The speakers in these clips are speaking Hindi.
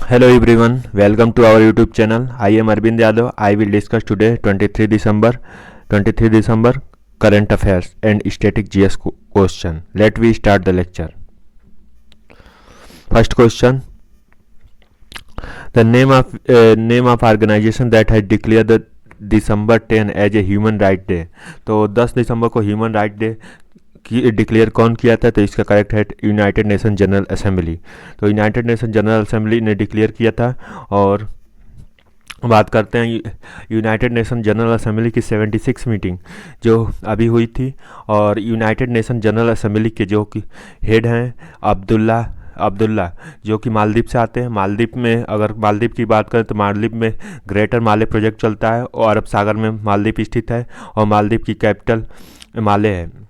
Hello everyone, welcome to our YouTube channel. I am Arvind Yadav. I will discuss today 23 December current affairs and static GS question. Let we start the lecture. First question: the name of organization that had declared the December 10 as a Human Right Day. तो 10 दिसंबर को ह्यूमन राइट डे की डिक्लेयर कौन किया था? तो इसका करेक्ट है यूनाइटेड नेशन जनरल असेंबली. तो यूनाइटेड नेशन जनरल असेंबली ने डिक्लेयर किया था. और बात करते हैं यूनाइटेड नेशन जनरल असेंबली की 76 मीटिंग जो अभी हुई थी. और यूनाइटेड नेशन जनरल असेंबली के जो कि हेड हैं अब्दुल्ला जो कि मालदीव से आते हैं. मालदीव में अगर मालदीव की बात करें तो मालदीव में ग्रेटर माले प्रोजेक्ट चलता है और अरब सागर में मालदीव स्थित है और मालदीव की कैपिटल माले है.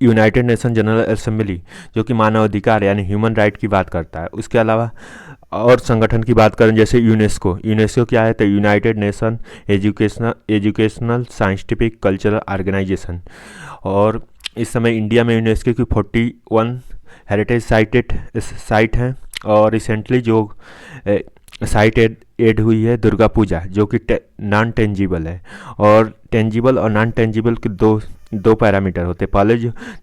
यूनाइटेड नेशन जनरल असेंबली जो कि मानवाधिकार यानी ह्यूमन राइट की बात करता है. उसके अलावा और संगठन की बात करें जैसे यूनेस्को क्या है? तो United Nation Educational Scientific Cultural Organization. और इस समय इंडिया में यूनेस्को की 41 हेरिटेज साइट हैं. और रिसेंटली जो साइट एड हुई है दुर्गा पूजा जो कि नॉन टेंजिबल है. और टेंजिबल और नॉन टेंजिबल के दो पैरामीटर होते हैं. पहले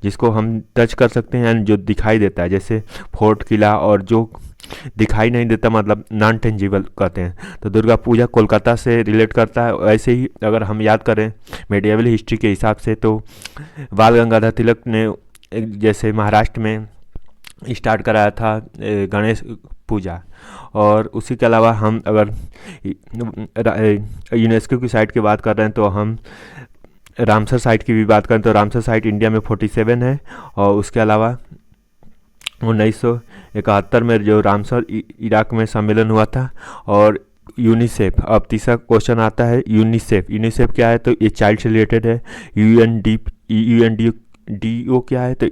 जिसको हम टच कर सकते हैं यानी जो दिखाई देता है जैसे फोर्ट किला, और जो दिखाई नहीं देता मतलब नॉन टेंजिबल कहते हैं. तो दुर्गा पूजा कोलकाता से रिलेट करता है. ऐसे ही अगर हम याद करें मेडिएवल हिस्ट्री के हिसाब से तो बाल गंगाधर तिलक ने जैसे महाराष्ट्र में स्टार्ट कराया था गणेश पूजा. और उसी के अलावा हम अगर यूनेस्को की साइट की बात कर रहे हैं तो हम रामसर साइट की भी बात करें तो रामसर साइट इंडिया में 47 है. और उसके अलावा 1971 में जो रामसर इराक में सम्मेलन हुआ था. और यूनिसेफ, अब तीसरा क्वेश्चन आता है यूनिसेफ क्या है? तो ये चाइल्ड से रिलेटेड है. यूएनडीओ क्या है? तो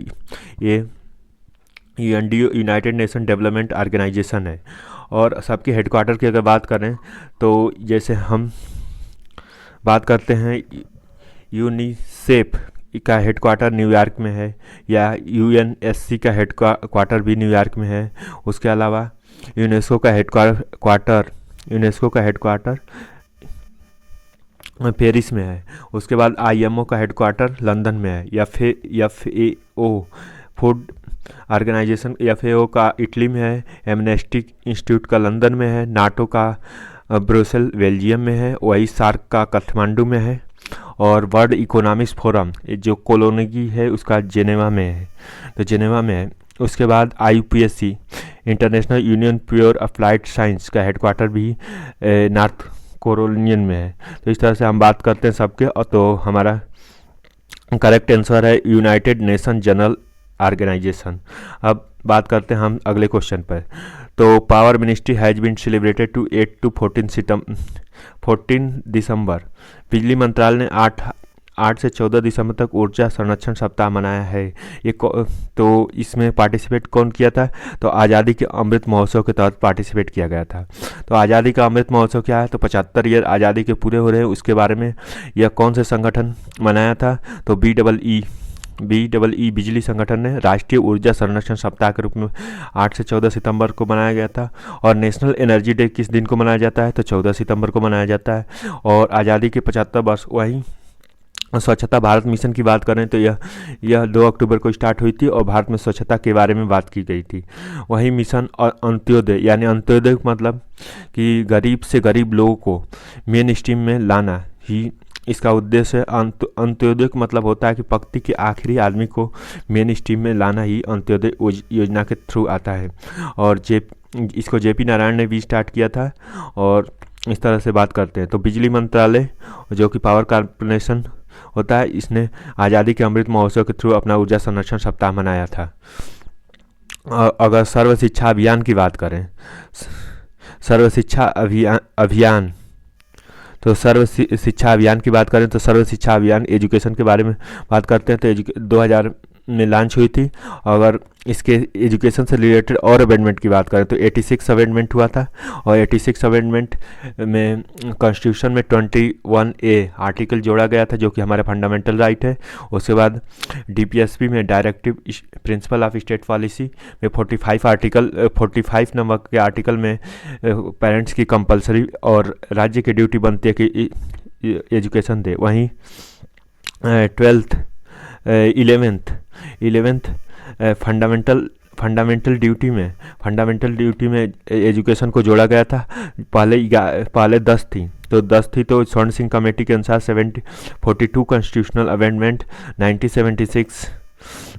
ये यूएनडीओ यूनाइटेड नेशन डेवलपमेंट ऑर्गेनाइजेशन है. और सबके हेडक्वार्टर की अगर बात करें तो जैसे हम बात करते हैं यूनिसेफ का हेडक्वार्टर न्यूयॉर्क में है या यूएनएससी का हेडक्वार्टर भी न्यूयॉर्क में है. उसके अलावा यूनेस्को का हेडक्वार्टर पेरिस में है. उसके बाद आईएमओ का हेडक्वार्टर लंदन में है. एफएओ फूड ऑर्गेनाइजेशन एफएओ का इटली में है. एमनेस्टी इंस्टीट्यूट का लंदन में है. नाटो का ब्रुसेल बेल्जियम में है. वही सार्क का काठमांडू में है. और वर्ल्ड इकोनॉमिक्स फोरम जो कोलोनी है उसका जेनेवा में है. उसके बाद आईयूपीएससी international union pure applied science का हेडक्वार्टर भी नॉर्थ कैरोलिना में है. तो इस तरह से हम बात करते हैं सबके. और तो हमारा करेक्ट आंसर है यूनाइटेड नेशन जनरल ऑर्गेनाइजेशन. अब बात करते हैं हम अगले क्वेश्चन पर. तो power ministry has been celebrated to 8 to 14 December. बिजली मंत्रालय ने 8 से 14 दिसंबर तक ऊर्जा संरक्षण सप्ताह मनाया है. तो इसमें पार्टिसिपेट कौन किया था? तो आज़ादी के अमृत महोत्सव के तहत पार्टिसिपेट किया गया था. तो आज़ादी का अमृत महोत्सव क्या है? तो 75 ईयर आज़ादी के पूरे हो रहे हैं. उसके बारे में यह कौन से संगठन मनाया था? तो BEE बिजली संगठन ने राष्ट्रीय ऊर्जा संरक्षण सप्ताह के रूप में 8 से 14 सितंबर को मनाया गया था. और नेशनल एनर्जी डे किस दिन को मनाया जाता है? तो 14 सितंबर को मनाया जाता है. और आज़ादी के 75 वर्ष. वहीं स्वच्छता भारत मिशन की बात करें तो यह 2 अक्टूबर को स्टार्ट हुई थी और भारत में स्वच्छता के बारे में बात की गई थी. वहीं मिशन और अंत्योदय यानी अंत्योदय मतलब कि गरीब से गरीब लोगों को मेन स्ट्रीम में लाना ही इसका उद्देश्य है. अंत्योदय का मतलब होता है कि पंक्ति के आखिरी आदमी को मेन स्ट्रीम में लाना ही अंत्योदय योजना के थ्रू आता है. और इसको जेपी नारायण ने भी स्टार्ट किया था. और इस तरह से बात करते हैं तो बिजली मंत्रालय जो कि पावर कॉर्पोरेशन होता है इसने आज़ादी के अमृत महोत्सव के थ्रू अपना ऊर्जा संरक्षण सप्ताह मनाया था. अगर सर्व शिक्षा अभियान की बात करें सर्व शिक्षा अभियान तो सर्व शिक्षा अभियान की बात करें तो सर्व शिक्षा अभियान एजुकेशन के बारे में बात करते हैं. तो में लॉन्च हुई थी। अगर इसके एजुकेशन से रिलेटेड और अमेंडमेंट की बात करें तो 86 अमेंडमेंट हुआ था, और 86 अमेंडमेंट में कॉन्स्टिट्यूशन में 21A आर्टिकल जोड़ा गया था जो कि हमारा फंडामेंटल राइट है। उसके बाद DPSP में directive principle of state policy में 45 नंबर के आर्टिकल में पेरेंट्स की कंपलसरी और राज्य की ड्यूटी बनती है कि एजुकेशन दे। वहीं 11th फंडामेंटल ड्यूटी में एजुकेशन को जोड़ा गया था। पहले 10 थी, तो स्वर्ण सिंह कमेटी के अनुसार 42 कॉन्स्टिट्यूशनल अमेंडमेंट 1976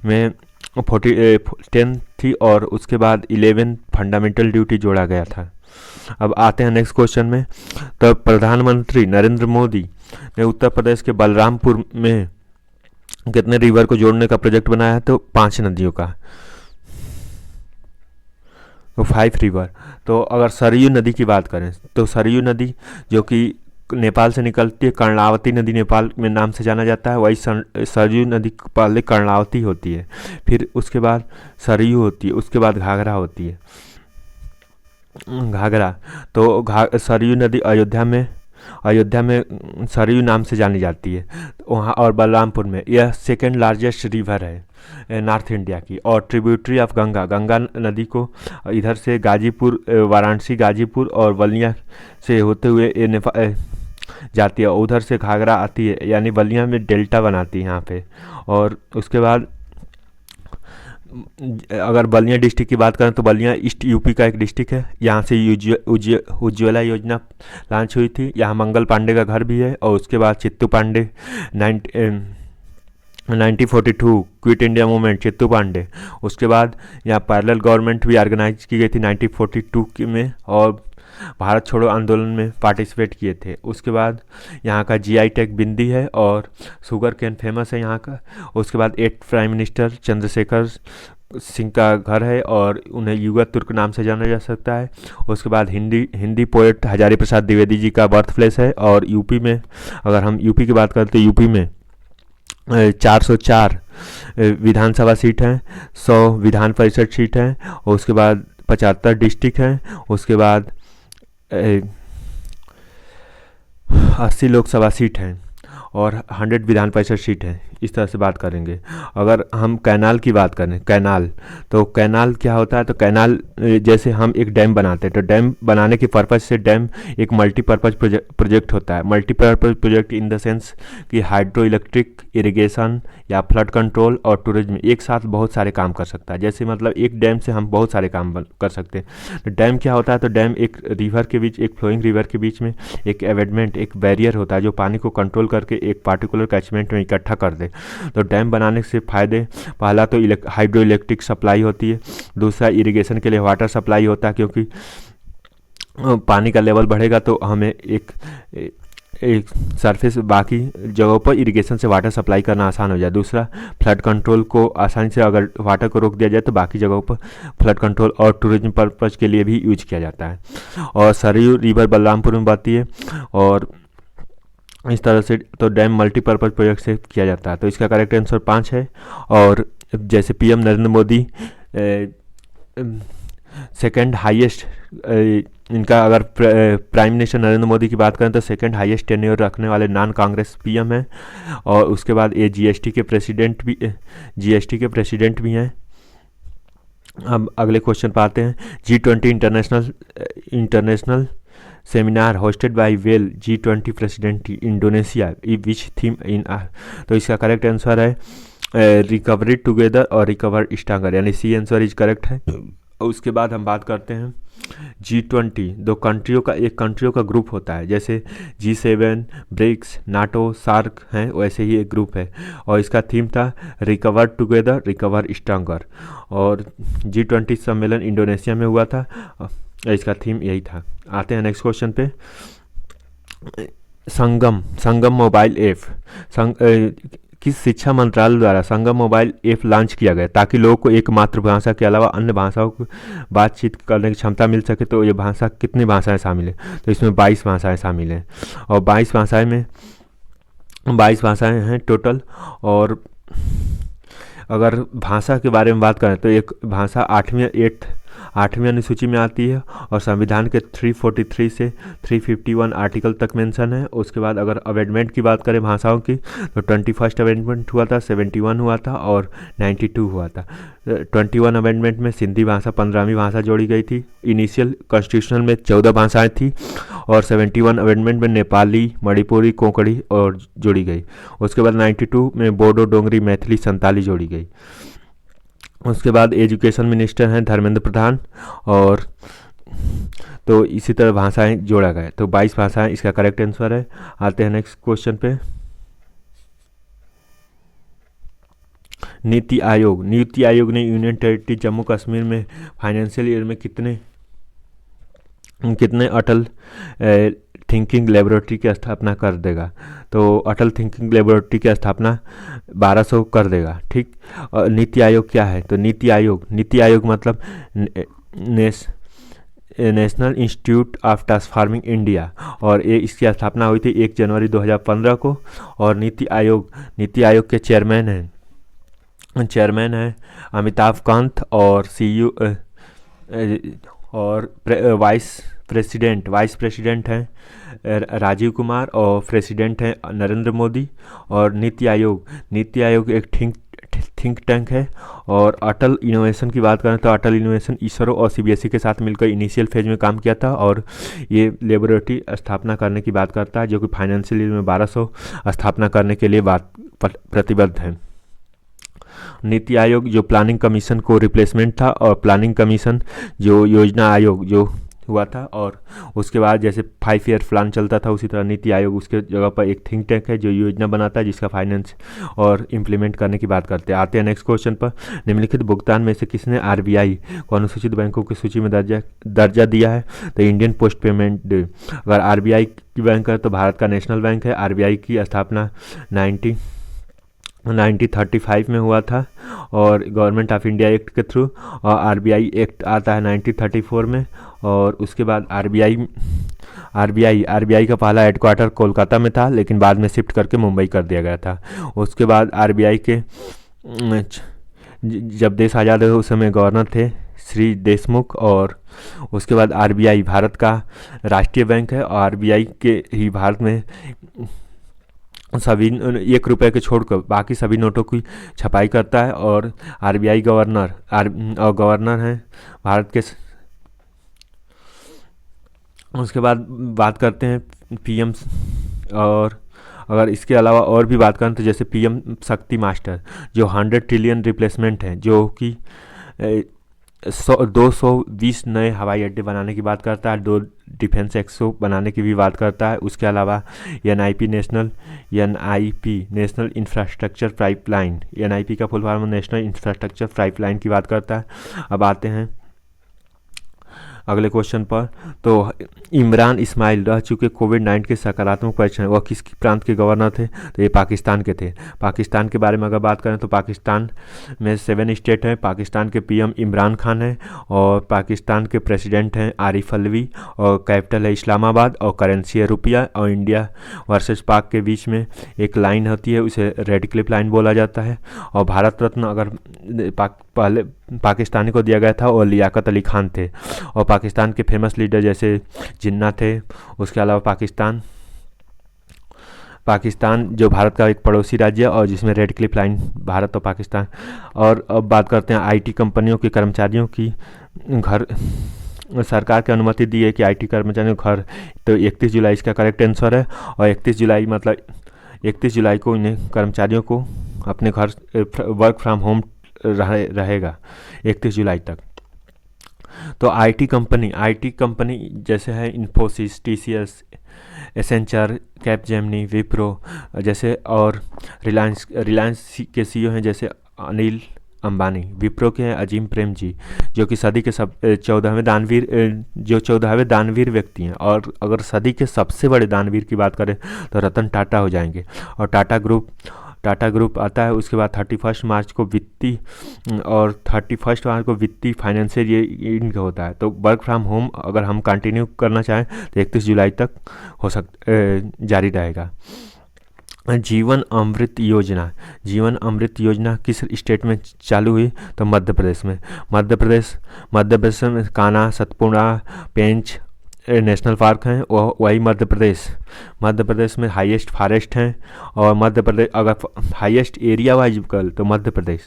में 10 थी, और उसके बाद 11 फंडामेंटल ड्यूटी जोड़ा गया था। अब आते हैं नेक्स्ट क्वेश्चन में। तो प्रधानमंत्री नरेंद्र मोदी ने उत्तर प्रदेश के बलरामपुर में कितने रिवर को जोड़ने का प्रोजेक्ट बनाया है? तो 5 नदियों का, तो 5 रिवर। तो अगर सरयू नदी की बात करें तो सरयू नदी जो कि नेपाल से निकलती है, कर्णावती नदी नेपाल में नाम से जाना जाता है, वही सरयू नदी पहले कर्णावती होती है, फिर उसके बाद सरयू होती है, उसके बाद घाघरा होती है। तो सरयू नदी अयोध्या में सरयू नाम से जानी जाती है वहाँ, और बलरामपुर में। यह सेकेंड लार्जेस्ट रिवर है नॉर्थ इंडिया की, और ट्रिब्यूटरी ऑफ गंगा नदी को इधर से गाजीपुर, वाराणसी, गाजीपुर और बलिया से होते हुए नेपाल जाती है, उधर से घाघरा आती है, यानी बलिया में डेल्टा बनाती है यहाँ पे। और उसके बाद अगर बलिया डिस्ट्रिक्ट की बात करें तो बलिया ईस्ट यूपी का एक डिस्ट्रिक्ट है। यहाँ से उज्ज्वला योजना लॉन्च हुई थी। यहाँ मंगल पांडे का घर भी है, और उसके बाद Chittu Pandey 1942 Quit India Movement, Chittu Pandey. उसके बाद यहाँ पैरेलल गवर्नमेंट भी ऑर्गेनाइज की गई थी 1942 में, और भारत छोड़ो आंदोलन में पार्टिसिपेट किए थे। उसके बाद यहाँ का GI टैग बिंदी है, और शुगर केन फेमस है यहाँ का। उसके बाद 8 प्राइम मिनिस्टर चंद्रशेखर सिंह का घर है, और उन्हें युगा तुर्क नाम से जाना जा सकता है। उसके बाद हिंदी पोएट हजारी प्रसाद द्विवेदी जी का बर्थ प्लेस है। और यूपी में, अगर हम यूपी की बात करें तो यूपी में 404 विधानसभा सीट हैं, 100 विधान परिषद सीट हैं, और उसके बाद 75 डिस्ट्रिक्ट हैं। उसके बाद 80 लोकसभा सीट हैं, और 100 विधान परिषद सीट हैं। इस तरह से बात करेंगे। अगर हम कैनाल की बात करें, तो कैनाल क्या होता है? तो कैनाल जैसे हम एक डैम बनाते हैं, तो डैम बनाने के पर्पज़ से डैम एक मल्टीपर्पज़ प्रोजेक्ट होता है। Multipurpose project in the sense कि हाइड्रो इलेक्ट्रिक, इरिगेशन या फ्लड कंट्रोल और टूरिज्म एक साथ बहुत सारे काम कर सकता है। जैसे मतलब एक डैम से हम बहुत सारे काम कर सकते हैं। तो डैम क्या होता है? तो डैम एक रिवर के बीच, एक फ्लोइंग रिवर के बीच में एक एवेडमेंट, एक बैरियर होता है जो पानी को कंट्रोल करके एक पार्टिकुलर कैचमेंट में इकट्ठा कर दे। तो डैम बनाने से फ़ायदे, पहला तो हाइड्रो इलेक्ट्रिक सप्लाई होती है, दूसरा इरिगेशन के लिए वाटर सप्लाई होता है, क्योंकि पानी का लेवल बढ़ेगा तो हमें एक सरफेस बाकी जगहों पर इरिगेशन से वाटर सप्लाई करना आसान हो जाए। दूसरा फ्लड कंट्रोल को आसानी से, अगर वाटर को रोक दिया जाए तो बाकी जगहों पर फ्लड कंट्रोल और टूरिज्म पर्पज़ के लिए भी यूज किया जाता है। और सरयू रिवर बलरामपुर में बहती है, और इस तरह से तो डैम मल्टीपर्पज़ प्रोजेक्ट से किया जाता है। तो इसका करेक्ट आंसर 5 है। और जैसे PM Narendra Modi second highest, इनका अगर प्राइम मिनिस्टर नरेंद्र मोदी की बात करें तो सेकेंड हाईएस्ट टेन्योर रखने वाले नॉन कांग्रेस PM हैं। और उसके बाद ये GST के प्रेसिडेंट भी हैं। अब अगले क्वेश्चन पर आते हैं। G20 international seminar hosted by well G20 president Indonesia which theme in. तो इसका करेक्ट आंसर है रिकवरी टुगेदर और रिकवर स्ट्रॉन्गर, यानी C आंसर इज करेक्ट है। उसके बाद हम बात करते हैं G20 एक कंट्रियों का ग्रुप होता है, जैसे G7, ब्रिक्स, नाटो, सार्क हैं, वैसे ही एक ग्रुप है। और इसका थीम था रिकवर टुगेदर रिकवर स्ट्रॉन्गर। और G20 सम्मेलन इंडोनेशिया में हुआ था, इसका थीम यही था। आते हैं नेक्स्ट क्वेश्चन पे। संगम मोबाइल ऐप किस शिक्षा मंत्रालय द्वारा संगम मोबाइल ऐप लॉन्च किया गया ताकि लोगों को एक मातृभाषा के अलावा अन्य भाषाओं की बातचीत करने की क्षमता मिल सके। तो ये भाषा, कितनी भाषाएं शामिल हैं? तो इसमें 22 भाषाएं शामिल हैं, और 22 भाषाएं हैं टोटल। और अगर भाषा के बारे में बात करें तो एक भाषा आठवीं अनुसूची में आती है और संविधान के 343 से 351 आर्टिकल तक मेंशन है। उसके बाद अगर अमेंडमेंट की बात करें भाषाओं की तो 21 अमेंडमेंट हुआ था, 71 हुआ था और 92 हुआ था। 21 अमेंडमेंट में सिंधी भाषा 15वीं भाषा जोड़ी गई थी। इनिशियल कॉन्स्टिट्यूशनल में 14 भाषाएं थी और 71 अमेंडमेंट में नेपाली, मणिपुरी, कोंकणी और जोड़ी गई। उसके बाद 92 में बोडो, डोंगरी, मैथिली, संताली जोड़ी गई। उसके बाद एजुकेशन मिनिस्टर हैं धर्मेंद्र प्रधान, और तो इसी तरह भाषाएं जोड़ा गया। तो 22 भाषाएं इसका करेक्ट आंसर है। आते हैं नेक्स्ट क्वेश्चन पे। नीति आयोग ने यूनियन टेरिटरी जम्मू कश्मीर में फाइनेंशियल ईयर में कितने अटल थिंकिंग लेबोरेटरी की स्थापना कर देगा। तो अटल थिंकिंग लेबोरेटरी की स्थापना 1200 कर देगा। ठीक। नीति आयोग क्या है? तो नीति आयोग मतलब national institute of transforming India, और ये इसकी स्थापना हुई थी 1 जनवरी 2015 को। और नीति आयोग के चेयरमैन हैं अमिताभ कांत, और सीईओ और वाइस प्रेसिडेंट हैं राजीव कुमार, और प्रेसिडेंट हैं नरेंद्र मोदी। और नीति आयोग एक थिंक टैंक है। और अटल इनोवेशन की बात करें तो अटल इनोवेशन इसरो और सीबीएसई के साथ मिलकर इनिशियल फेज में काम किया था, और ये लेबोरेटरी स्थापना करने की बात करता है, जो कि फाइनेंशियल ईयर में 1200 स्थापना करने के लिए प्रतिबद्ध है। नीति आयोग जो प्लानिंग कमीशन को रिप्लेसमेंट था, और प्लानिंग कमीशन जो योजना आयोग जो हुआ था, और उसके बाद जैसे 5 ईयर प्लान चलता था उसी तरह नीति आयोग उसके जगह पर एक थिंक टैंक है जो योजना बनाता है, जिसका फाइनेंस और इम्प्लीमेंट करने की बात करते हैं। आते हैं नेक्स्ट क्वेश्चन पर। निम्नलिखित भुगतान में से किसने आरबीआई को अनुसूचित बैंकों की सूची में दर्जा दिया है? तो इंडियन पोस्ट पेमेंट डे। अगर आरबीआई की बैंक है तो भारत का नेशनल बैंक है। आरबीआई की स्थापना 1935 में हुआ था, और गवर्नमेंट ऑफ इंडिया एक्ट के थ्रू, और आरबीआई एक्ट आता है 1934 में। और उसके बाद आरबीआई का पहला हेडक्वार्टर कोलकाता में था, लेकिन बाद में शिफ्ट करके मुंबई कर दिया गया था। उसके बाद आरबीआई के जब देश आज़ाद हुआ उस समय गवर्नर थे श्री देशमुख। और उसके बाद आरबीआई भारत का राष्ट्रीय बैंक है, और आरबीआई के ही भारत में सभी 1 रुपये के छोड़कर बाकी सभी नोटों की छपाई करता है। और आरबीआई गवर्नर हैं भारत के। उसके बाद बात करते हैं पीएम, और अगर इसके अलावा और भी बात करें तो जैसे पीएम शक्ति मास्टर जो 100 ट्रिलियन रिप्लेसमेंट है, जो कि 220 नए हवाई अड्डे बनाने की बात करता है, 2 डिफेंस एक्सो बनाने की भी बात करता है। उसके अलावा NIP national infrastructure pipeline, NIP का full form national infrastructure pipeline की बात करता है। अब आते हैं अगले क्वेश्चन पर। तो इमरान इस्माइल रह चुके कोविड-19 के सकारात्मक परीक्षण, वह किस प्रांत के गवर्नर थे? तो ये पाकिस्तान के थे। पाकिस्तान के बारे में अगर बात करें तो पाकिस्तान में 7 स्टेट हैं। पाकिस्तान के पीएम इमरान खान हैं, और पाकिस्तान के प्रेसिडेंट हैं आरिफ अलवी, और कैपिटल है इस्लामाबाद, और करेंसी है रुपया। और इंडिया वर्सेस पाक के बीच में एक लाइन होती है, उसे रेड क्लिफ लाइन बोला जाता है। और भारत रत्न अगर पहले पाकिस्तानी को दिया गया था, और लियाकत अली खान थे। और पाकिस्तान के फेमस लीडर जैसे जिन्ना थे। उसके अलावा पाकिस्तान जो भारत का एक पड़ोसी राज्य है, और जिसमें रेड क्लिफ लाइन भारत और पाकिस्तान। और अब बात करते हैं आईटी कंपनियों के कर्मचारियों की घर सरकार की अनुमति दी है कि आईटी कर्मचारियों घर, तो 31 जुलाई इसका करेक्ट आंसर है। और 31 जुलाई को इन्हें कर्मचारियों को अपने घर वर्क फ्रॉम होम रहेगा 31 जुलाई तक। तो आईटी कंपनी जैसे है Infosys, TCS, Accenture, Capgemini, Wipro जैसे, और रिलायंस के सीईओ हैं जैसे अनिल अंबानी। विप्रो के हैं अजीम प्रेम जी, जो कि सदी के 14वें दानवीर व्यक्ति हैं। और अगर सदी के सबसे बड़े दानवीर की बात करें तो रतन टाटा हो जाएंगे। और टाटा ग्रुप आता है। उसके बाद 31 मार्च को वित्तीय फाइनेंशियल ईयर इनका होता है। तो वर्क फ्रॉम होम अगर हम कंटिन्यू करना चाहें तो 31 जुलाई तक जारी रहेगा। जीवन अमृत योजना, जीवन अमृत योजना किस स्टेट में चालू हुई? तो मध्य प्रदेश में। मध्य प्रदेश में कान्हा, सतपुड़ा, पेंच नेशनल पार्क हैं, वही मध्य प्रदेश में हाईएस्ट फॉरेस्ट हैं। और मध्य प्रदेश अगर हाईएस्ट एरिया वाइज कर तो मध्य प्रदेश,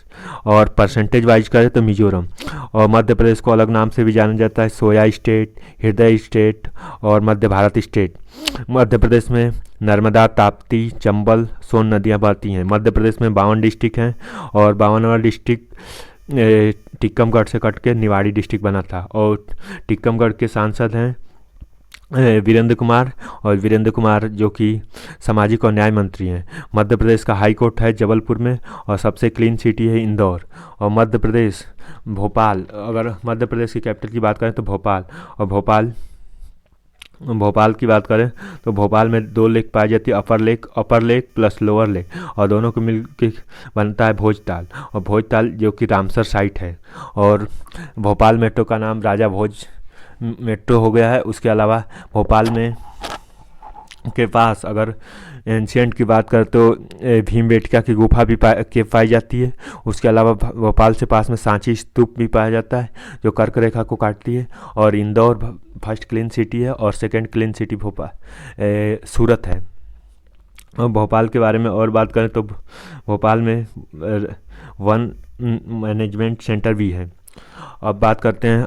और परसेंटेज वाइज करें तो मिजोरम। और मध्य प्रदेश को अलग नाम से भी जाना जाता है, सोया स्टेट, हृदय स्टेट और मध्य भारत स्टेट। मध्य प्रदेश में नर्मदा, ताप्ती, चंबल, सोन नदियाँ बहती हैं। मध्य प्रदेश में 52 डिस्ट्रिक्ट हैं और 52वां डिस्ट्रिक्ट टीकमगढ़ से कट के निवाड़ी डिस्ट्रिक्ट बना था। और टीकमगढ़ के सांसद हैं वीरेंद्र कुमार, और वीरेंद्र कुमार जो कि सामाजिक और न्याय मंत्री हैं। मध्य प्रदेश का हाई कोर्ट है जबलपुर में, और सबसे क्लीन सिटी है इंदौर। और मध्य प्रदेश भोपाल, अगर मध्य प्रदेश की कैपिटल की बात करें तो भोपाल। और भोपाल की बात करें तो भोपाल में 2 लेक पाई जाती है, अपर लेक प्लस लोअर लेक, और दोनों को मिल के बनता है भोजताल। और भोजताल जो कि रामसर साइट है। और भोपाल मेट्रो का नाम राजा भोज मेट्रो हो गया है। उसके अलावा भोपाल में के पास अगर एंशियंट की बात करें तो भीमबेटका की गुफा भी पाई जाती है। उसके अलावा भोपाल से पास में सांची स्तूप भी पाया जाता है जो कर्क रेखा को काटती है। और इंदौर फर्स्ट क्लीन सिटी है और सेकंड क्लीन सिटी सूरत है। और भोपाल के बारे में और बात करें तो भोपाल में वन मैनेजमेंट सेंटर भी है। अब बात करते हैं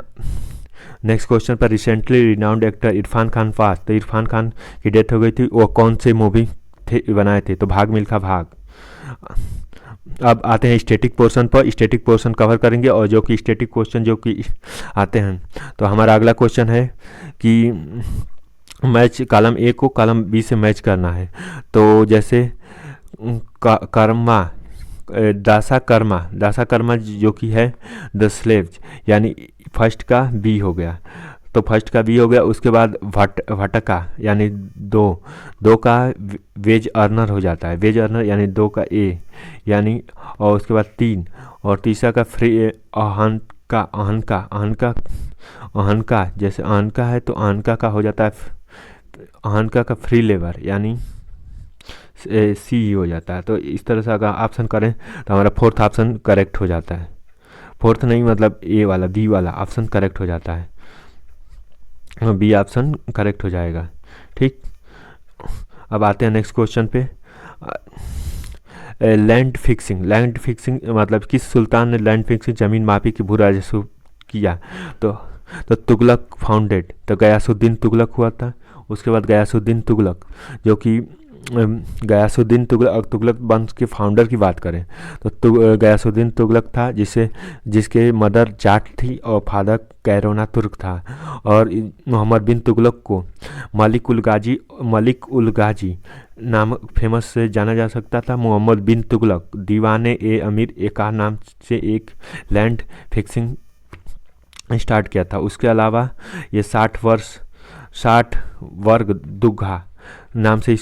नेक्स्ट क्वेश्चन पर। Recently renowned actor Irfan Khan pass, तो इरफान खान की डेथ हो गई थी। वो कौन से मूवी बनाए थे? तो भाग मिल्खा भाग। अब आते हैं स्टैटिक पोर्शन पर। स्टैटिक पोर्शन कवर करेंगे और जो कि स्टैटिक क्वेश्चन जो कि आते हैं। तो हमारा अगला क्वेश्चन है कि मैच कॉलम ए को कॉलम बी से मैच करना है। तो जैसे कर्मा, दासा कर्मा जो कि है द स्लेव्स, यानी फर्स्ट का बी हो गया। तो फर्स्ट का बी हो गया। उसके बाद भटका यानी दो का वेज अर्नर हो जाता है, वेज अर्नर यानी 2 का ए यानी। और उसके बाद 3 और तीसरा का फ्री अहनका जैसे अहनका है तो अहनका का हो जाता है अहनका का फ्री लेबर यानी सी हो जाता है। तो इस तरह से अगर ऑप्शन करें तो हमारा फोर्थ ऑप्शन करेक्ट हो जाता है। फोर्थ नहीं मतलब ए वाला, बी वाला ऑप्शन करेक्ट हो जाता है, बी ऑप्शन करेक्ट हो जाएगा। ठीक, अब आते हैं नेक्स्ट क्वेश्चन पे। लैंड फिक्सिंग मतलब किस सुल्तान ने लैंड फिक्सिंग जमीन मापी की भू राजस्व किया? तो तुगलक फाउंडेड, तो गयासुद्दीन तुगलक हुआ था। उसके बाद गयासुद्दीन तुगलक जो कि तुगलक वंश के फाउंडर की बात करें तो गयासुद्दीन तुगलक था जिसके मदर जाट थी और फादर कैरोना तुर्क था। और मोहम्मद बिन तुगलक को मलिक उल गाजी नाम फेमस से जाना जा सकता था। मोहम्मद बिन तुगलक दीवाने ए अमीर एका नाम से एक लैंड फिक्सिंग स्टार्ट किया था। उसके अलावा ये 60 वर्ग दुग्गा नाम से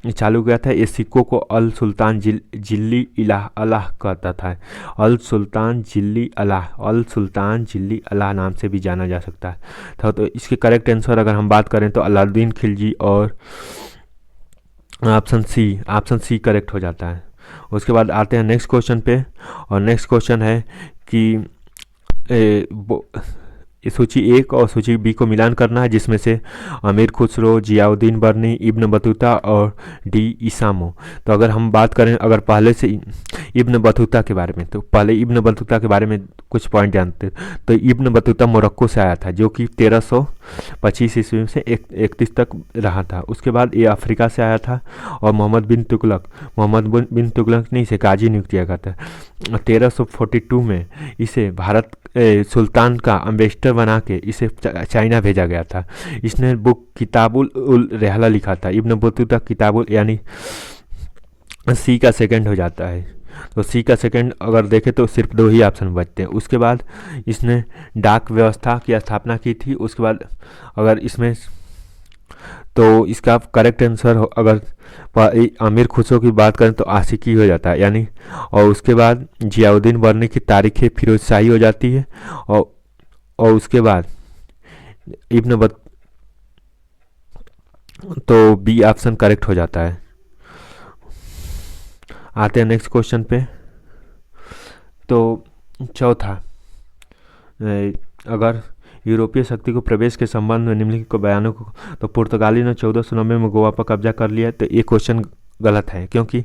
चालू किया था। ये सिक्कों को अल सुल्तान जिल्ली अलाह कहता था। अल सुल्तान जिल्ली अलाह नाम से भी जाना जा सकता है। तो इसके करेक्ट आंसर अगर हम बात करें तो अलाउद्दीन खिलजी और ऑप्शन सी करेक्ट हो जाता है। उसके बाद आते हैं नेक्स्ट क्वेश्चन पे। और नेक्स्ट क्वेश्चन है कि सूची 1 और सूची बी को मिलान करना है, जिसमें से अमीर खुसरो, जियाउद्दीन बर्नी, इब्न बतूता और डी इसामो। तो अगर हम बात करें अगर पहले से इब्न बतूता के बारे में, तो पहले इब्न बतूता के बारे में कुछ पॉइंट जानते। तो इब्न बतूता मोरक्को से आया था जो कि 1325 ईस्वी से 31 तक रहा था। उसके बाद ये अफ्रीका से आया था। और मोहम्मद बिन तुगलक ने इसे काजी नियुक्त किया गया था। 1342 में इसे भारत सुल्तान का एम्बेसडर बना के इसे चाइना भेजा गया था। इसने बुक किताबुल उल रहला लिखा था। इब्न बतूता किताबुल यानी सी का सेकंड हो जाता है। तो सी का सेकंड अगर देखें तो सिर्फ 2 ही ऑप्शन बचते हैं। उसके बाद इसने डाक व्यवस्था की स्थापना की थी। उसके बाद अगर इसमें तो इसका करेक्ट आंसर अगर अमीर खुसरो की बात करें तो आशिकी हो जाता है यानी। और उसके बाद जियाउद्दीन बर्नी की तारीख फिरोजशाही हो जाती है। और उसके बाद तो बी ऑप्शन करेक्ट हो जाता है। आते हैं नेक्स्ट क्वेश्चन पे। तो चौथा, अगर यूरोपीय शक्ति को प्रवेश के संबंध में निम्नलिखित को बयानों को, तो पुर्तगाली ने 1490 में गोवा पर कब्जा कर लिया। तो ये क्वेश्चन गलत है, क्योंकि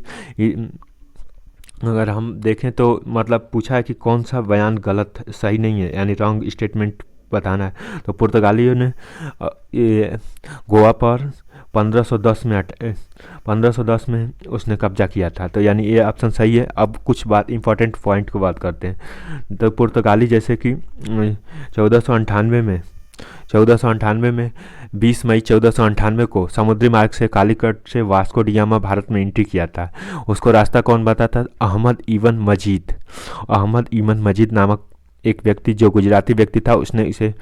अगर हम देखें तो मतलब पूछा है कि कौन सा बयान गलत सही नहीं है, यानी रॉन्ग स्टेटमेंट बताना है। तो पुर्तगालियों ने ये गोवा पर 1510 में उसने कब्जा किया था। तो यानी ये ऑप्शन सही है। अब कुछ बात इंपॉर्टेंट पॉइंट को बात करते हैं। तो पुर्तगाली जैसे कि 1498 में 20 मई 1498 को समुद्री मार्ग से कालीकट से वास्को डिगामा भारत में एंट्री किया था। उसको रास्ता कौन बताता? अहमद इबन मजीद नामक एक व्यक्ति, जो गुजराती व्यक्ति था, उसने इसे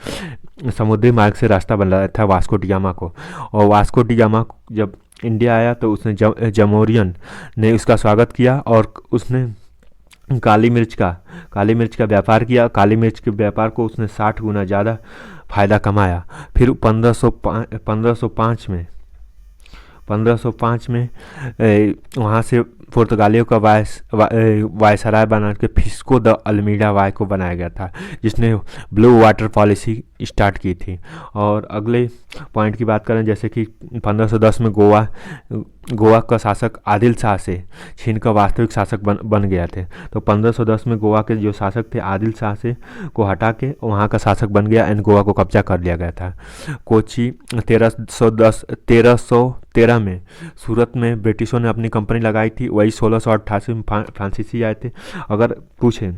समुद्री मार्ग से रास्ता बनाया था वास्को डिगामा को। और वास्को डिगामा जब इंडिया आया तो उसने जमोरियन ने उसका स्वागत किया और उसने काली मिर्च का व्यापार किया। काली मिर्च के व्यापार को उसने 60 गुना ज़्यादा फायदा कमाया। फिर 1505 में वहाँ से पुर्तगालियों का वायसराय बना के फिस्को द अल्मीडा वाय को बनाया गया था, जिसने ब्लू वाटर पॉलिसी स्टार्ट की थी। और अगले पॉइंट की बात करें, जैसे कि 1510 में गोवा का शासक आदिल शाह से चीन का वास्तविक शासक बन गया थे। तो 1510 में गोवा के जो शासक थे आदिल शाह से को हटा के वहाँ का शासक बन गया एंड गोवा को कब्जा कर लिया गया था। कोची 1313 में सूरत में ब्रिटिशों ने अपनी कंपनी लगाई थी। वही 1688 में फ्रांसीसी आए थे। अगर पूछें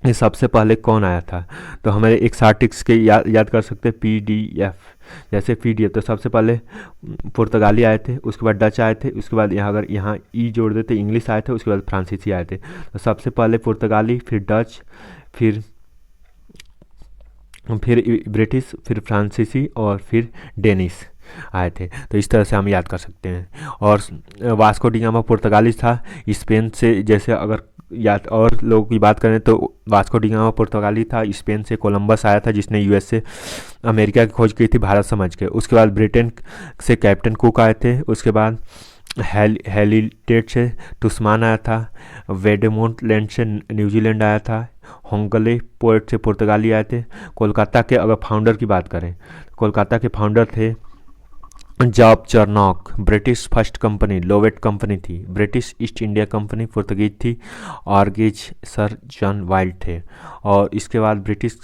ये सबसे पहले कौन आया था, तो हमें एक्साटिक्स के याद कर सकते हैं, PDF। जैसे PDF, तो सबसे पहले पुर्तगाली आए थे, उसके बाद डच आए थे, उसके बाद यहाँ अगर यहाँ ई जोड़ देते इंग्लिश आए थे, उसके बाद फ्रांसीसी आए थे। तो सबसे पहले पुर्तगाली, फिर डच, फिर ब्रिटिश, फिर फ्रांसीसी और फिर डेनिश आए थे। तो इस तरह से हम याद कर सकते हैं। और वास्को डिगामा पुर्तगाली था, स्पेन से, जैसे अगर याद और लोगों की बात करें तो वास्को डिगामा पुर्तगाली था, स्पेन से कोलंबस आया था जिसने US से अमेरिका की खोज की थी भारत समझ के। उसके बाद ब्रिटेन से कैप्टन कुक आए थे। उसके बाद हेलिटेट से टुस्मान आया था। वेडेमोंट लैंड से न्यूजीलैंड आया था। होंगले पोर्ट से पुर्तगाली आए थे। कोलकाता के अगर फाउंडर की बात करें, कोलकाता के फाउंडर थे Job Charnock. British first company लोवेट कंपनी थी। ब्रिटिश ईस्ट इंडिया कंपनी पुर्तगीज थी। ऑर्गेज सर जॉन वाइल्ड थे। और इसके बाद ब्रिटिश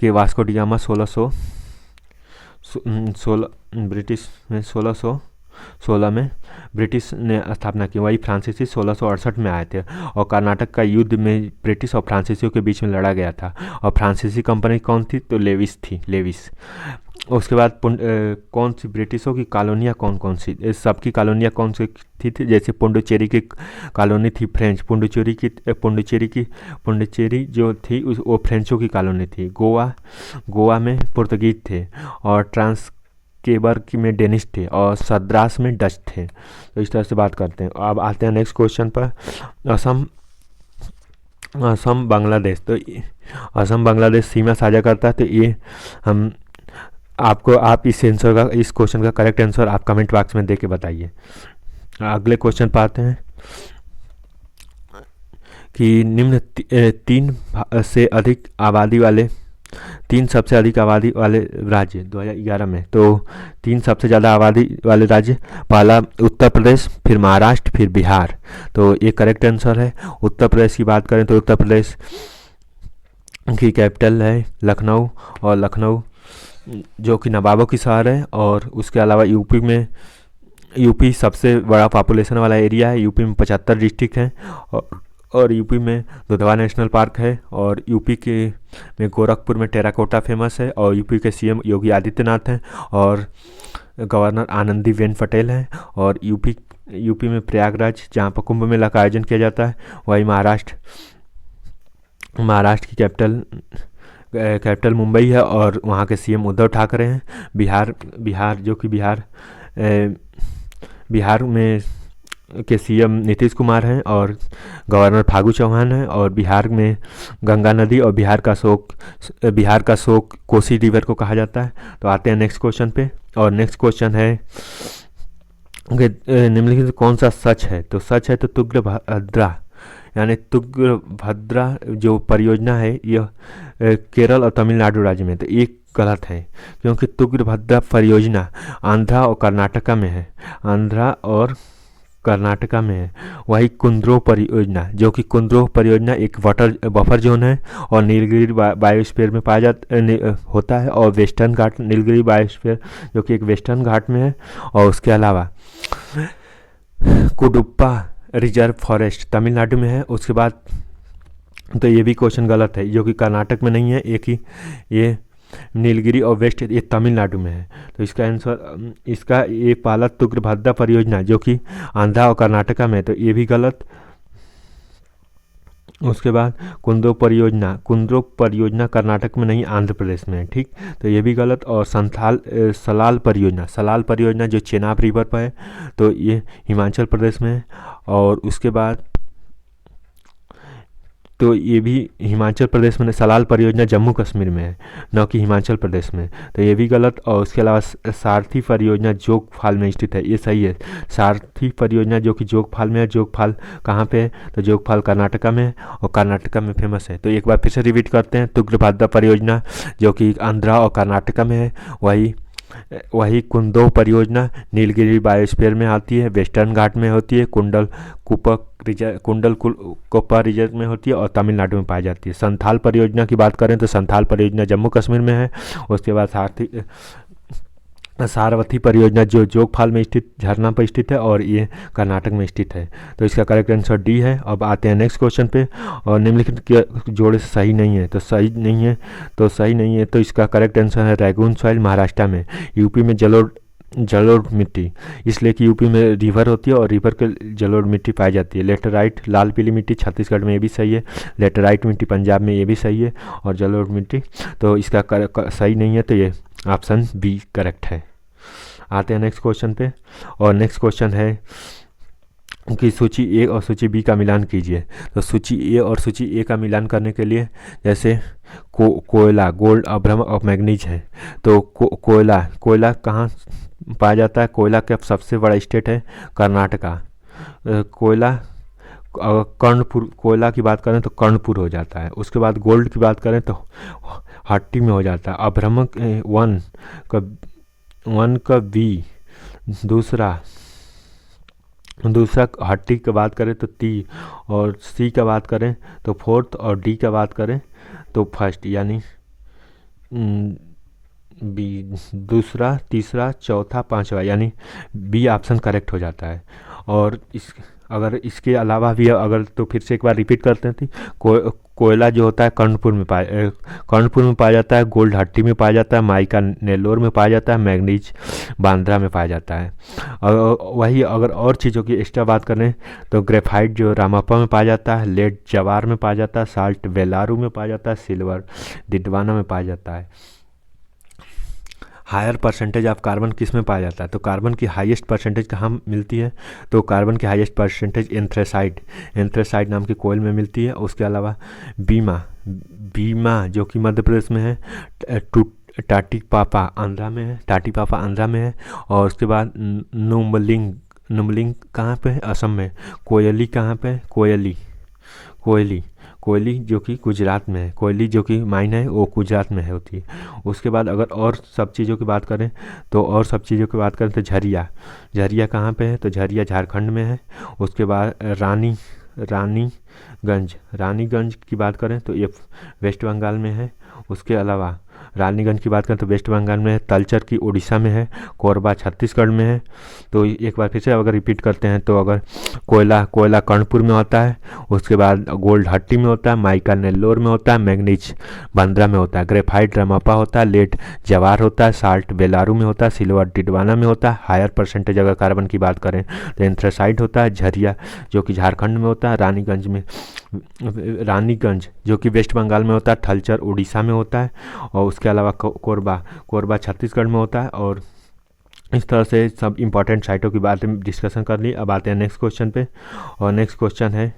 के वास्को डिगामा 1616 में ब्रिटिश ने स्थापना की। वही फ्रांसीसी 1668 में आए थे। और कर्नाटक का युद्ध में ब्रिटिश और फ्रांसीसियों के बीच में लड़ा गया था। और फ्रांसीसी कंपनी कौन थी? तो लेविस थी, लेविस। उसके बाद कौन सी ब्रिटिशों की कॉलोनियाँ कौन सी, सबकी कॉलोनियाँ कौन सी थी? जैसे पुडुचेरी की कॉलोनी थी फ्रेंच। पुडुचेरी जो थी वो फ्रेंचों की कॉलोनी थी। गोवा में पुर्तगीज थे। और ट्रांसकेबर में डेनिश थे। और सद्रास में डच थे। तो इस तरह से बात करते हैं। अब आते हैं नेक्स्ट क्वेश्चन पर। असम बांग्लादेश। तो असम बांग्लादेश सीमा साझा करता है। तो ये हम आप इस क्वेश्चन का करेक्ट आंसर आप कमेंट बॉक्स में दे के बताइए। अगले क्वेश्चन पर आते हैं कि निम्न तीन सबसे अधिक आबादी वाले राज्य 2011 में। तो 3 सबसे ज़्यादा आबादी वाले राज्य, पहला उत्तर प्रदेश, फिर महाराष्ट्र, फिर बिहार। तो ये करेक्ट आंसर है। उत्तर प्रदेश की बात करें तो उत्तर प्रदेश की कैपिटल है लखनऊ। और लखनऊ जो कि नवाबों की शहर है। और उसके अलावा यूपी सबसे बड़ा पॉपुलेशन वाला एरिया है। यूपी में 75 डिस्ट्रिक्ट हैं। और यूपी में दुधवा नेशनल पार्क है। और यूपी में गोरखपुर में टेराकोटा फेमस है। और यूपी के CM योगी आदित्यनाथ हैं। और गवर्नर आनंदीबेन पटेल हैं। और यूपी में प्रयागराज, जहाँ पर कुंभ मेला का आयोजन किया जाता है। वही महाराष्ट्र की कैपिटल मुंबई है। और वहाँ के CM उद्धव ठाकरे हैं। बिहार में के CM नीतीश कुमार हैं। और गवर्नर फागू चौहान हैं। और बिहार में गंगा नदी और बिहार का शोक कोसी रिवर को कहा जाता है। तो आते हैं नेक्स्ट क्वेश्चन पे। और नेक्स्ट क्वेश्चन है निम्नलिखित कौन सा सच है? तो सच है तो तुंगभद्रा, यानी तुंगभद्रा जो परियोजना है यह केरल और तमिलनाडु राज्य में, तो एक गलत है क्योंकि तुंगभद्रा परियोजना आंध्रा और कर्नाटका में है, आंध्रा और कर्नाटका में है। वही कुंद्रो परियोजना, जो कि कुंद्रो परियोजना एक वाटर बफर जोन है और नीलगिरी बायोस्फीयर में पाया होता है, और वेस्टर्न घाट नीलगिरी बायोस्फीयर जो कि एक वेस्टर्न घाट में है। और उसके अलावा कुडुप्पा रिजर्व फॉरेस्ट तमिलनाडु में है। उसके बाद तो ये भी क्वेश्चन गलत है, जो कि कर्नाटक में नहीं है, एक ही ये नीलगिरी और वेस्ट ये तमिलनाडु में है। तो इसका आंसर इसका ये पाला तुंगभद्रा परियोजना जो कि आंध्रा और कर्नाटका में है, तो ये भी गलत। उसके बाद कुंद्रो परियोजना कर्नाटक में नहीं आंध्र प्रदेश में है, ठीक, तो ये भी गलत। और सलाल परियोजना जो चेनाब रिवर पर है, तो ये हिमाचल प्रदेश में है। और उसके बाद तो ये भी हिमाचल प्रदेश में, सलाल परियोजना जम्मू कश्मीर में है, न कि हिमाचल प्रदेश में, तो ये भी गलत। और उसके अलावा सारथी परियोजना जोगफाल में स्थित है, ये सही है। सारथी परियोजना जो कि जोगफाल में है, जोगफाल कहाँ पे है? तो जोगफाल कर्नाटका में है और कर्नाटका में फेमस है। तो एक बार फिर से रिपीट करते हैं, तुंगभद्रा परियोजना जो कि आंध्रा और कर्नाटका में है, वही कुंदो परियोजना नीलगिरी बायोस्फीयर में आती है, वेस्टर्न घाट में होती है, कुंडल कुप्पा रिजर्व में होती है और तमिलनाडु में पाई जाती है। संथाल परियोजना की बात करें तो संथाल परियोजना जम्मू कश्मीर में है। उसके बाद सारवती परियोजना जो जोगफाल में स्थित झरना पर स्थित है और ये कर्नाटक में स्थित है। तो इसका करेक्ट आंसर डी है। अब आते हैं नेक्स्ट क्वेश्चन पे। और निम्नलिखित के जोड़े सही नहीं है, तो सही नहीं है, तो इसका करेक्ट आंसर है रैगून सॉइल महाराष्ट्र में। यूपी में जलोढ़ मिट्टी, इसलिए कि यूपी में रिवर होती है और रिवर के जलोढ़ मिट्टी पाई जाती है। लेटराइट लाल पीली मिट्टी छत्तीसगढ़ में, ये भी सही है। लेटराइट मिट्टी पंजाब में, ये भी सही है। और जलोढ़ मिट्टी, तो इसका सही नहीं है, तो ये ऑप्शन बी करेक्ट है। आते हैं नेक्स्ट क्वेश्चन पे। और नेक्स्ट क्वेश्चन है कि सूची ए और सूची बी का मिलान कीजिए। तो सूची ए और सूची ए का मिलान करने के लिए जैसे कोयला, गोल्ड, अभ्रम और मैग्नीज है। तो कोयला कहाँ पाया जाता है? कोयला का सबसे बड़ा स्टेट है कर्नाटका। कोयला कर्णपुर, कोयला की बात करें तो कर्णपुर हो जाता है। उसके बाद गोल्ड की बात करें तो हट्टी में हो जाता है। अभ्रम वन का बी, दूसरा हट्टी की बात करें तो ती, और सी का बात करें तो फोर्थ, और डी का बात करें तो फर्स्ट, यानी बी दूसरा, तीसरा, चौथा, पांचवा, यानी बी ऑप्शन करेक्ट हो जाता है। और अगर इसके अलावा भी अगर, तो फिर से एक बार रिपीट करते हैं। कोयला जो होता है कर्णपुर में पाया जाता है। गोल्ड हट्टी में पाया जाता है। माइका नेल्लोर में पाया जाता है। मैग्नीज बांद्रा में पाया जाता है। और वही अगर और चीज़ों की एक्स्ट्रा बात करें तो ग्रेफाइट जो रामापा में पाया जाता है। लेड जवार में पाया जाता है। साल्ट वेलारू में पाया जाता है। सिल्वर डिडवाना में पाया जाता है। हायर परसेंटेज ऑफ कार्बन किस में पाया जाता है? तो कार्बन की हाईएस्ट परसेंटेज कहाँ मिलती है? तो कार्बन की हाईएस्ट परसेंटेज एंथ्रेसाइड नाम के कोयल में मिलती है। उसके अलावा बीमा जो कि मध्य प्रदेश में है। टाटीपापा आंध्रा में है। और उसके बाद नुमलिंग कहाँ पे है? असम में। कोयली कहाँ पे है? कोयली जो कि गुजरात में है। कोयली जो कि माइन है वो गुजरात में है होती है। उसके बाद अगर और सब चीज़ों की बात करें तो झरिया कहाँ पे है? तो झरिया झारखंड में है। उसके बाद रानीगंज की बात करें तो ये वेस्ट बंगाल में है। उसके अलावा रानीगंज की बात करें तो वेस्ट बंगाल में है। तलचर की उड़ीसा में है। कोरबा छत्तीसगढ़ में है। तो एक बार फिर से अगर रिपीट करते हैं तो अगर कोयला कर्णपुर में होता है। उसके बाद गोल्ड हट्टी में होता है। माइका नेल्लोर में होता है। मैग्नीज बांद्रा में होता है। ग्रेफाइट रामापा होता है। लेड जवार होता है। साल्ट बेलारू में होता है। सिल्वर डिडवाना में होता है। हायर परसेंटेज अगर कार्बन की बात करें तो एंथ्रेसाइड होता है। झरिया जो कि झारखंड में होता है। रानीगंज जो कि वेस्ट बंगाल में होता है। थलचर उड़ीसा में होता है। और उसके अलावा कोरबा छत्तीसगढ़ में होता है। और इस तरह से सब इंपॉर्टेंट साइटों की बात डिस्कशन कर ली। अब आते हैं नेक्स्ट क्वेश्चन पे। और नेक्स्ट क्वेश्चन है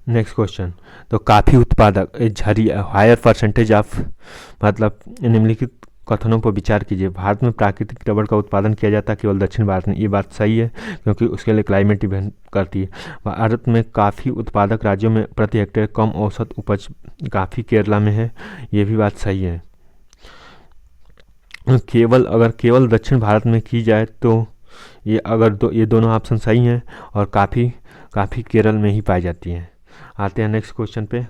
नेक्स्ट क्वेश्चन, तो काफ़ी उत्पादक झरी हायर परसेंटेज ऑफ, मतलब निम्नलिखित कथनों पर विचार कीजिए। भारत में प्राकृतिक रबड़ का उत्पादन किया जाता है केवल दक्षिण भारत में। ये बात सही है क्योंकि उसके लिए क्लाइमेट डिपेंड करती है। भारत में काफ़ी उत्पादक राज्यों में प्रति हेक्टेयर कम औसत उपज काफ़ी केरला में है। ये भी बात सही है। केवल दक्षिण भारत में की जाए तो ये दोनों ऑप्शन सही हैं और काफ़ी केरल में ही पाई जाती हैं। आते हैं नेक्स्ट क्वेश्चन पे।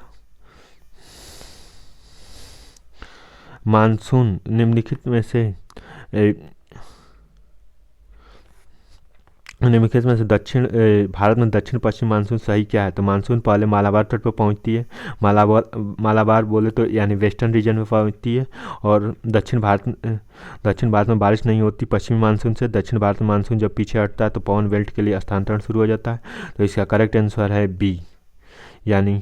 मानसून निम्नलिखित में से भारत में दक्षिण पश्चिम मानसून सही क्या है? तो मानसून पहले मालाबार तट पर पहुंचती है। मालाबार बोले तो यानी वेस्टर्न रीजन में पहुंचती है। और दक्षिण भारत में बारिश नहीं होती पश्चिमी मानसून से। दक्षिण भारत में मानसून जब पीछे हटता है तो पवन बेल्ट के लिए स्थानांतरण शुरू हो जाता है। तो इसका करेक्ट आंसर है बी, यानी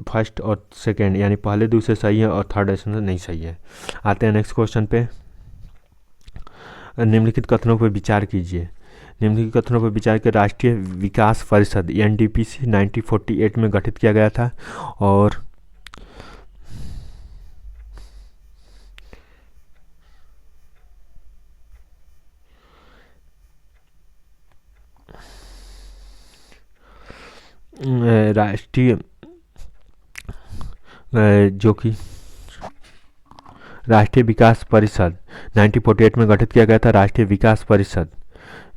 फर्स्ट और सेकेंड, यानी पहले दूसरे सही है और थर्ड आंसर नहीं सही है। आते हैं नेक्स्ट क्वेश्चन पे। निम्नलिखित कथनों पर विचार कीजिए। निम्नलिखित कथनों पर विचार कर राष्ट्रीय विकास परिषद एनडीपीसी 1948 में गठित किया गया था। और राष्ट्रीय जो कि राष्ट्रीय विकास परिषद 1948 में गठित किया गया था। राष्ट्रीय विकास परिषद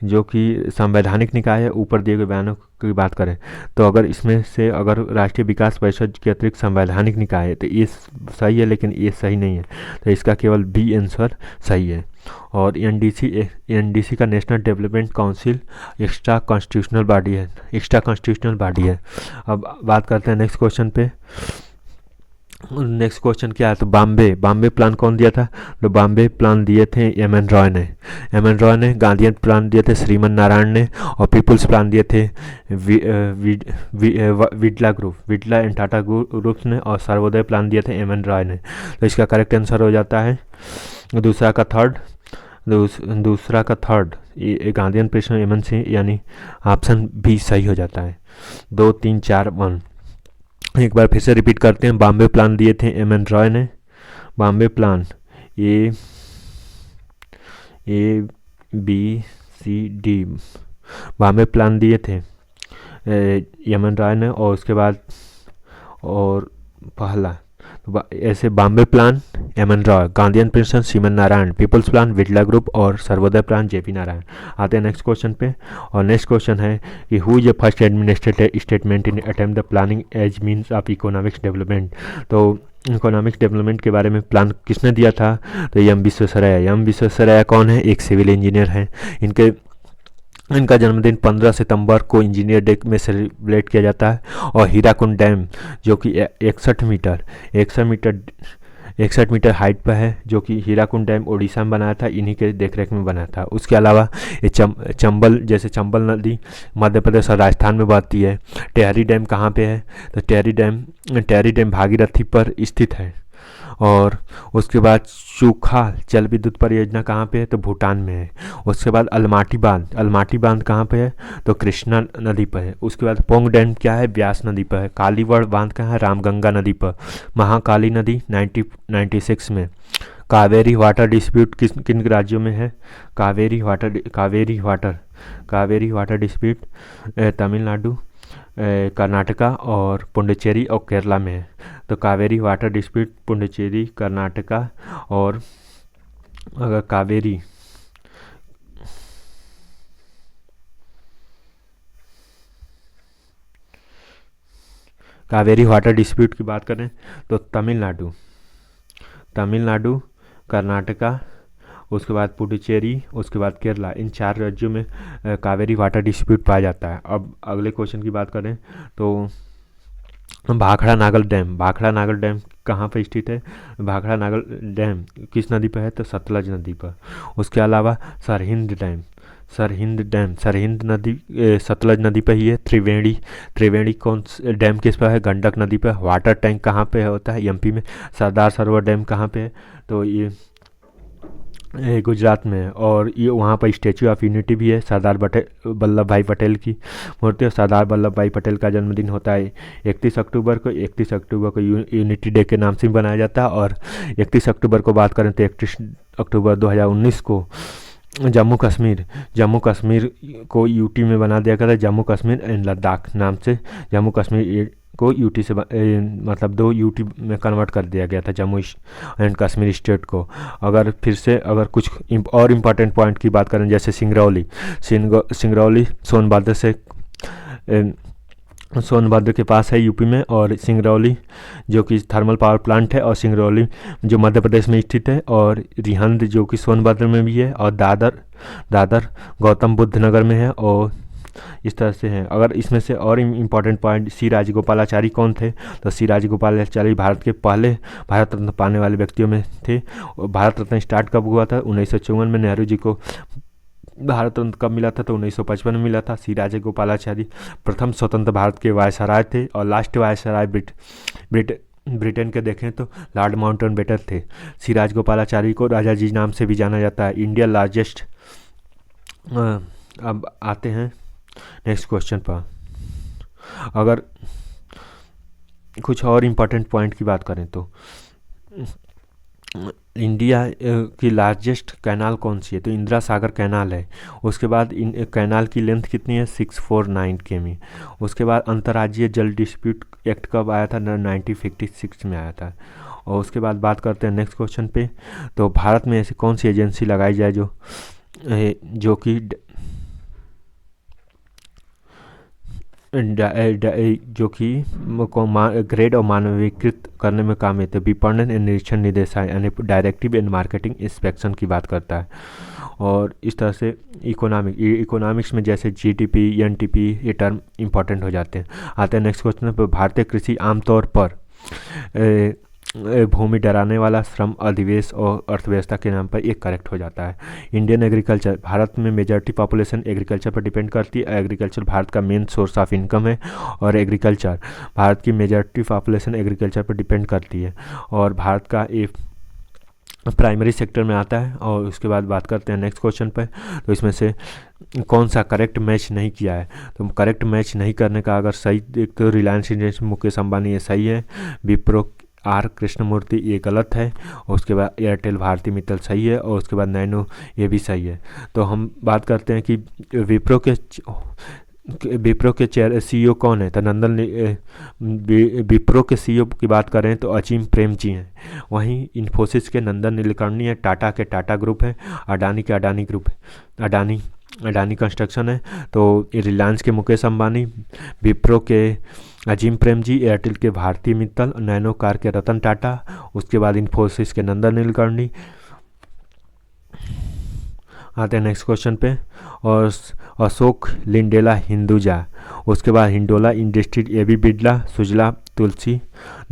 जो कि संवैधानिक निकाय है। ऊपर दिए गए बयानों की बात करें तो अगर इसमें से अगर राष्ट्रीय विकास परिषद के अतिरिक्त संवैधानिक निकाय है तो ये सही है, लेकिन ये सही नहीं है। तो इसका केवल बी आंसर सही है। और एनडीसी का national development council extra constitutional body है। अब बात करते हैं नेक्स्ट क्वेश्चन पे। नेक्स्ट क्वेश्चन क्या है? तो बॉम्बे प्लान कौन दिया था? तो बॉम्बे प्लान दिए थे एम.एन. रॉय ने। गांधीयन प्लान दिए थे श्रीमन नारायण ने। और पीपुल्स प्लान दिए थे विडला एंड टाटा ग्रुप्स ने। और सर्वोदय प्लान दिए थे एम.एन. रॉय ने। तो इसका करेक्ट आंसर हो जाता है दूसरा का थर्ड ये गांधीयन प्रेसिडेंट एम.एन. सिंह, यानी ऑप्शन बी सही हो जाता है। 2 3 4 1। एक बार फिर से रिपीट करते हैं। बॉम्बे प्लान दिए थे एम.एन. रॉय ने। Bombay plan A B C D Bombay plan दिए थे एम.एन. रॉय ने। और उसके बाद और पहला तो ऐसे Bombay plan M N. Roy, Gandhian president Shriman Narayan, people's plan Birla group और सर्वोदय प्लान जे.पी. नारायण। आते हैं नेक्स्ट क्वेश्चन पे। और नेक्स्ट क्वेश्चन है कि who is the first administrative statement in attempt the planning as means of economics development. तो इकोनॉमिक्स डेवलपमेंट के बारे में प्लान किसने दिया था? तो एम विश्वेश्वरैया कौन है? एक सिविल इंजीनियर हैं। इनका जन्मदिन 15 सितंबर को इंजीनियर डे में सेलिब्रेट किया जाता है। और हीराकुंड डैम जो कि 61 मीटर हाइट पर है, जो कि हीराकुंड डैम उड़ीसा में बनाया था, इन्हीं के देखरेख में बना था। उसके अलावा ये चंबल नदी मध्य प्रदेश और राजस्थान में बहती है। टेहरी डैम कहाँ पे है? तो टेहरी डैम भागीरथी पर स्थित है। और उसके बाद सूखा जल विद्युत परियोजना कहाँ पे है? तो भूटान में है। उसके बाद अलमाटी बांध कहाँ पे है? तो कृष्णा नदी पर है। उसके बाद पोंग डैम क्या है? ब्यास नदी पर है। कालीवड़ बांध कहाँ है? रामगंगा नदी पर। महाकाली नदी 1996 में। कावेरी वाटर डिस्प्यूट किन राज्यों में है? कावेरी वाटर डिस्प्यूट तमिलनाडु, कर्नाटका और पुडुचेरी और केरला में है। तो कावेरी वाटर डिस्प्यूट पुडुचेरी, कर्नाटका और अगर कावेरी वाटर डिस्प्यूट की बात करें तो तमिलनाडु, कर्नाटका, उसके बाद पुडुचेरी, उसके बाद केरला, इन 4 राज्यों में कावेरी वाटर डिस्प्यूट पाया जाता है। अब अगले क्वेश्चन की बात करें तो भाखड़ा नागल डैम कहाँ पर स्थित है? भाखड़ा नागल डैम किस नदी पर है? तो सतलज नदी पर। उसके अलावा सरहिंद नदी सतलज नदी पर ही है। त्रिवेणी कौन डैम किस पर है? गंडक नदी पर। वाटर टैंक कहाँ पे होता है? एमपी में। सरदार सरोवर डैम कहाँ पे है? तो ये गुजरात में है। और ये वहाँ पर स्टैचू ऑफ यूनिटी भी है, सरदार वल्लभ भाई पटेल की मूर्ति। सरदार वल्लभ भाई पटेल का जन्मदिन होता है 31 अक्टूबर को। 31 अक्टूबर को यूनिटी डे के नाम से भी बनाया जाता है। और 31 अक्टूबर को बात करें तो 31 अक्टूबर 2019 को जम्मू कश्मीर को यूटी में बना दिया गया था, जम्मू कश्मीर एंड लद्दाख नाम से। जम्मू कश्मीर को यूटी से मतलब 2 यूटी में कन्वर्ट कर दिया गया था, जम्मू एंड कश्मीर स्टेट को। अगर फिर से अगर कुछ और इम्पॉर्टेंट पॉइंट की बात करें, जैसे सिंगरौली सोनभद्र के पास है यूपी में। और सिंगरौली जो कि थर्मल पावर प्लांट है, और सिंगरौली जो मध्य प्रदेश में स्थित है। और रिहंद जो कि सोनभद्र में भी है। और दादर गौतम बुद्ध नगर में है। और इस तरह से हैं। अगर इसमें से और इम्पॉर्टेंट पॉइंट, सी राजगोपालाचारी कौन थे, तो सी राजगोपालाचारी भारत के पहले भारत रत्न पाने वाले व्यक्तियों में थे। भारत रत्न स्टार्ट कब हुआ था? 1954 में। नेहरू जी को भारत रत्न कब मिला था? तो 1955 में मिला था। सी राजगोपालाचारी प्रथम स्वतंत्र भारत के वायसराय थे। और लास्ट वायसराय ब्रिटेन के देखें तो लॉर्ड माउंटबेटन थे। सी राजगोपालाचारी को राजा जी नाम से भी जाना जाता है। India largest. अब आते हैं नेक्स्ट क्वेश्चन पर। अगर कुछ और इम्पोर्टेंट पॉइंट की बात करें तो इंडिया की लार्जेस्ट कैनाल कौन सी है? तो इंदिरा सागर कैनाल है। उसके बाद इन कैनाल की लेंथ कितनी है? 649 किमी। उसके बाद अंतर्राज्यीय जल डिस्प्यूट एक्ट कब आया था? 1956 में आया था। और उसके बाद बात करते हैं नेक्स्ट क्वेश्चन पे। तो भारत में ऐसी कौन सी एजेंसी लगाई जाए जो कि ग्रेड और मानवीकृत करने में काम आते? विपणन एंड निरीक्षण निदेशालय यानी डायरेक्टिव एंड मार्केटिंग इंस्पेक्शन की बात करता है। और इस तरह से इकोनॉमिक्स में जैसे जीडीपी, एनटीपी, ये टर्म इंपॉर्टेंट हो जाते हैं। आते हैं नेक्स्ट क्वेश्चन पर। भारतीय कृषि आमतौर पर भूमि डराने वाला, श्रम, अधिवेश और अर्थव्यवस्था के नाम पर एक करेक्ट हो जाता है। इंडियन एग्रीकल्चर, भारत में मेजॉरिटी पॉपुलेशन एग्रीकल्चर पर डिपेंड करती है। एग्रीकल्चर भारत का मेन सोर्स ऑफ इनकम है। और एग्रीकल्चर भारत की मेजॉरिटी पॉपुलेशन एग्रीकल्चर पर डिपेंड करती है। और भारत का एक प्राइमरी सेक्टर में आता है। और उसके बाद बात करते हैं नेक्स्ट क्वेश्चन पर। तो इसमें से कौन सा करेक्ट मैच नहीं किया है? तो करेक्ट मैच नहीं करने का अगर सही एक तो रिलायंस इंडस्ट्रीज मुकेश अंबानी, ये सही है। विप्रो आर कृष्णमूर्ति, ये गलत है। और उसके बाद एयरटेल भारती मित्तल सही है। और उसके बाद नैनो, ये भी सही है। तो हम बात करते हैं कि विप्रो के सीईओ कौन है? तो विप्रो के सीईओ की बात करें तो अजीम प्रेमजी हैं। वहीं इन्फोसिस के नंदन नीलेकर्णी है। टाटा के टाटा ग्रुप है। अडानी के अडानी ग्रुप है। अडानी कंस्ट्रक्शन है। तो रिलायंस के मुकेश अंबानी, विप्रो के अजीम प्रेमजी, एयरटेल के भारती मित्तल, नैनो कार के रतन टाटा, उसके बाद इन्फोसिस के नंदन नीलेकर्णी। आते हैं नेक्स्ट क्वेश्चन पे। और अशोक लिंडेला हिंदुजा, उसके बाद हिंडोला इंडस्ट्रीज, एबी बिरला, सुजला तुलसी।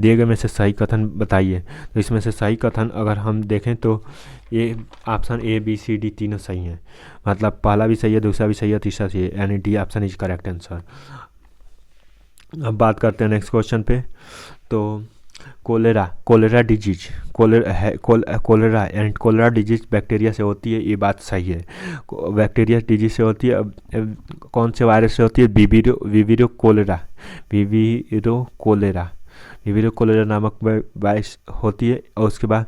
दिए गए में से सही कथन बताइए। तो इसमें से सही कथन अगर हम देखें तो ये option A, B, C, D तीनों सही हैं। मतलब पहला भी सही है, दूसरा भी सही है, तीसरा सही है, यानी D option is correct answer. अब बात करते हैं नेक्स्ट क्वेश्चन पे। तो cholera disease, cholera and cholera disease bacteria से होती है, ये बात सही है। बैक्टीरिया डिजीज से होती है। कौन से वायरस से होती है? विविरो कोलेरा नामक वायरस होती है। और उसके बाद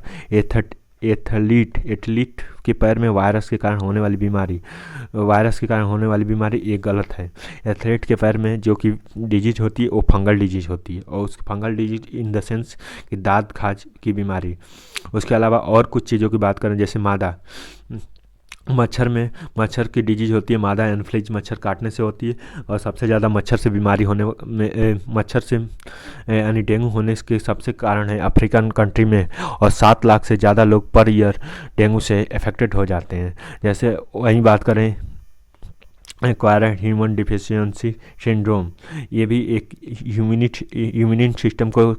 एथलीट के पैर में वायरस के कारण होने वाली बीमारी ये गलत है। एथलीट के पैर में जो कि डिजीज होती है वो फंगल डिजीज होती है। और उस fungal disease in the sense कि दांत खाज की बीमारी। उसके अलावा और कुछ चीज़ों की बात करें, जैसे मादा मच्छर की डिजीज होती है। मादा एनफ्लूएंजा मच्छर काटने से होती है। और सबसे ज़्यादा मच्छर से बीमारी होने में मच्छर से यानी डेंगू होने के सबसे कारण है अफ्रीकन कंट्री में। और 7 लाख से ज़्यादा लोग पर ईयर डेंगू से अफेक्टेड हो जाते हैं। जैसे वहीं बात करें एक्वायर्ड ह्यूमन डिफिशियंसी सिंड्रोम, ये भी एक इम्यून सिस्टम को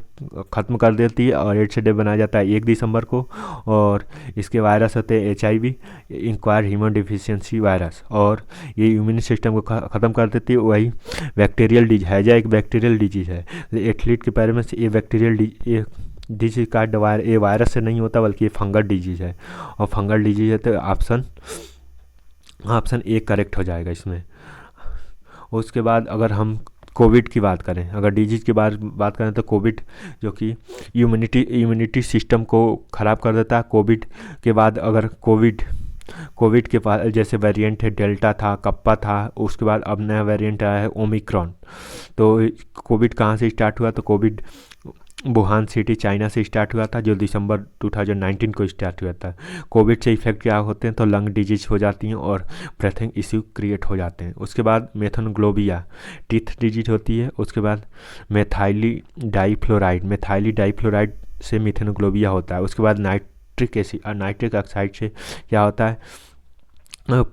ख़त्म कर देती है। और एड्स डे बनाया जाता है 1 दिसंबर को। और इसके वायरस होते हैं HIV, acquired human deficiency virus. और ये इम्यून सिस्टम को ख़त्म कर देती है। वही बैक्टीरियल डिजीज है, एक बैक्टीरियल डिजीज है। एथलीट के पैर में से ये डिजीज का ये वायरस से नहीं होता बल्कि ये फंगल डिजीज है, और फंगल डिजीज है तो ऑप्शन ए करेक्ट हो जाएगा इसमें। उसके बाद अगर हम कोविड की बात करें, अगर डिजीज की बात करें तो कोविड जो कि इम्यूनिटी सिस्टम को ख़राब कर देता है। कोविड के बाद अगर कोविड के बाद जैसे वेरिएंट है डेल्टा था, कप्पा था, उसके बाद अब नया वेरिएंट आया है ओमिक्रॉन। तो कोविड कहाँ से स्टार्ट हुआ? तो कोविड वुहान सिटी चाइना से स्टार्ट हुआ था, जो दिसंबर 2019 को स्टार्ट हुआ था। कोविड से इफेक्ट क्या होते हैं? तो लंग डिजीज हो जाती हैं और ब्रीथिंग इश्यू क्रिएट हो जाते हैं। उसके बाद मेथनोग्लोबिया टीथ डिजीज होती है। उसके बाद मेथाइली डाइफ्लोराइड से मेथनोग्लोबिया होता है। उसके बाद नाइट्रिक ऑक्साइड से क्या होता है?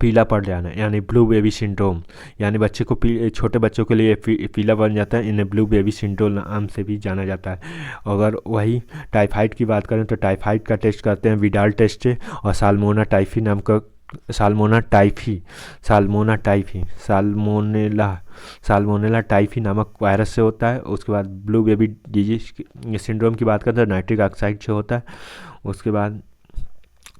पीला पड़ जाना, यानी ब्लू बेबी सिंड्रोम, यानी छोटे बच्चों के लिए पीला बन जाता है। इन्हें ब्लू बेबी सिंड्रोम नाम से भी जाना जाता है। अगर वही टाइफाइड की बात करें तो टाइफाइड का टेस्ट करते हैं विडाल टेस्ट से, और साल्मोनेला टाइफी नामक वायरस से होता है। उसके बाद ब्लू बेबी डिजीज सिंड्रोम की बात करते हैं नाइट्रिक ऑक्साइड से होता है। उसके बाद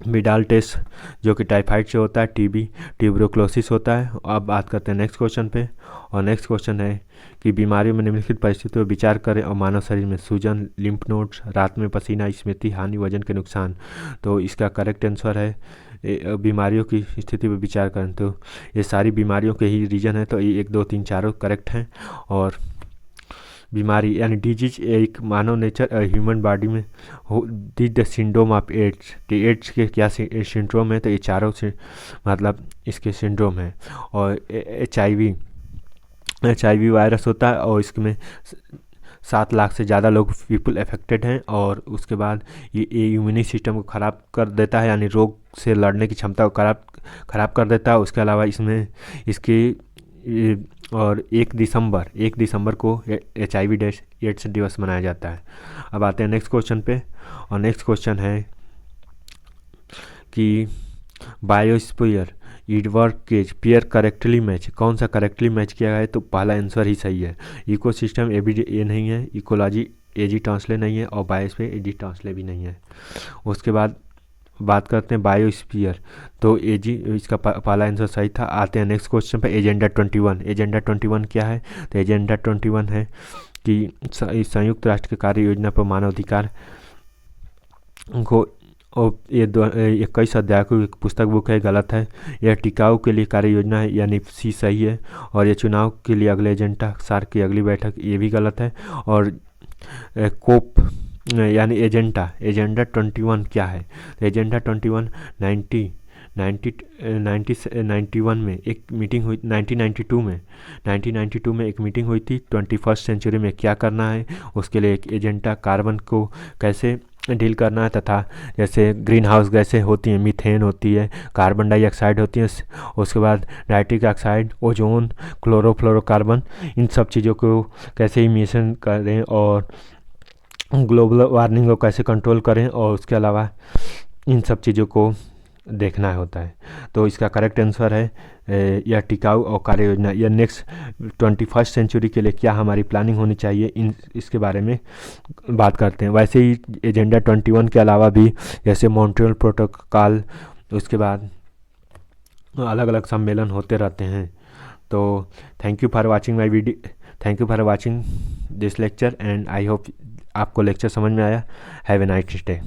विडाल टेस्ट जो कि टाइफाइड से होता है, ट्यूबरक्लोसिस होता है। अब बात करते हैं नेक्स्ट क्वेश्चन पे, और नेक्स्ट क्वेश्चन है कि बीमारियों में निम्नलिखित परिस्थितियों पर विचार करें और मानव शरीर में सूजन, लिम्फ नोड्स, रात में पसीना, स्मृति हानि, वजन के नुकसान। तो इसका करेक्ट आंसर है बीमारियों की स्थिति पर विचार करें। तो ये सारी बीमारियों के ही रीजन है, तो ये 1 2 3 4 करेक्ट हैं। और बीमारी यानी डिजीज एक मानव नेचर ह्यूमन बॉडी में हो द सिंड्रोम ऑफ एड्स के क्या सिंड्रोम है? तो ये चारों से मतलब इसके सिंड्रोम है। और HIV वायरस होता है, और इसमें 7 लाख से ज़्यादा लोग पीपल अफेक्टेड हैं। और उसके बाद ये इम्यूनी सिस्टम को ख़राब कर देता है, यानी रोग से लड़ने की क्षमता को ख़राब कर देता है। उसके अलावा इसमें और 1 दिसंबर को HIV एड्स दिवस मनाया जाता है। अब आते हैं नेक्स्ट क्वेश्चन पे, और नेक्स्ट क्वेश्चन है कि बायोस्फीयर ईडवर्ड केज पेयर करेक्टली मैच, कौन सा करेक्टली मैच किया गया है? तो पहला आंसर ही सही है। इकोसिस्टम ये नहीं है, इकोलॉजी एजी ट्रांसले नहीं है, और बायोस्फीयर एजी ट्रांसले भी नहीं है। उसके बाद बात करते हैं बायोस्फीयर, तो एजी इसका पहला आंसर सही था। आते हैं नेक्स्ट क्वेश्चन पे, एजेंडा 21 क्या है? तो एजेंडा 21 है कि संयुक्त राष्ट्र की कार्य योजना पर मानवाधिकार को, और ये 21 अध्याय की पुस्तक बुक है, गलत है। यह टिकाऊ के लिए कार्य योजना है, यानी सी सही है। और ये चुनाव के लिए अगले एजेंडा सार्क की अगली बैठक, ये भी गलत है। और कोप यानी एजेंडा 21 क्या है? तो एजेंडा 21 1991 में एक मीटिंग हुई, 1992 में एक मीटिंग हुई थी। 21st सेंचुरी में क्या करना है उसके लिए एक एजेंडा, कार्बन को कैसे डील करना है, तथा जैसे ग्रीन हाउस गैसें होती हैं, मीथेन होती है, कार्बन डाइऑक्साइड होती है, उसके बाद नाइट्रिक ऑक्साइड, ओजोन, क्लोरोफ्लोरोकार्बन, इन सब चीज़ों को कैसे इमिशन करें और ग्लोबल वार्मिंग को कैसे कंट्रोल करें, और उसके अलावा इन सब चीज़ों को देखना होता है। तो इसका करेक्ट आंसर है यह टिकाऊ और कार्य योजना। यह नेक्स्ट 21st सेंचुरी के लिए क्या हमारी प्लानिंग होनी चाहिए, इसके बारे में बात करते हैं। वैसे ही एजेंडा 21 के अलावा भी जैसे मॉन्ट्रियल प्रोटोकॉल, उसके बाद अलग अलग सम्मेलन होते रहते हैं। तो thank you for watching this lecture, and I hope आपको लेक्चर समझ में आया। Have a nice day.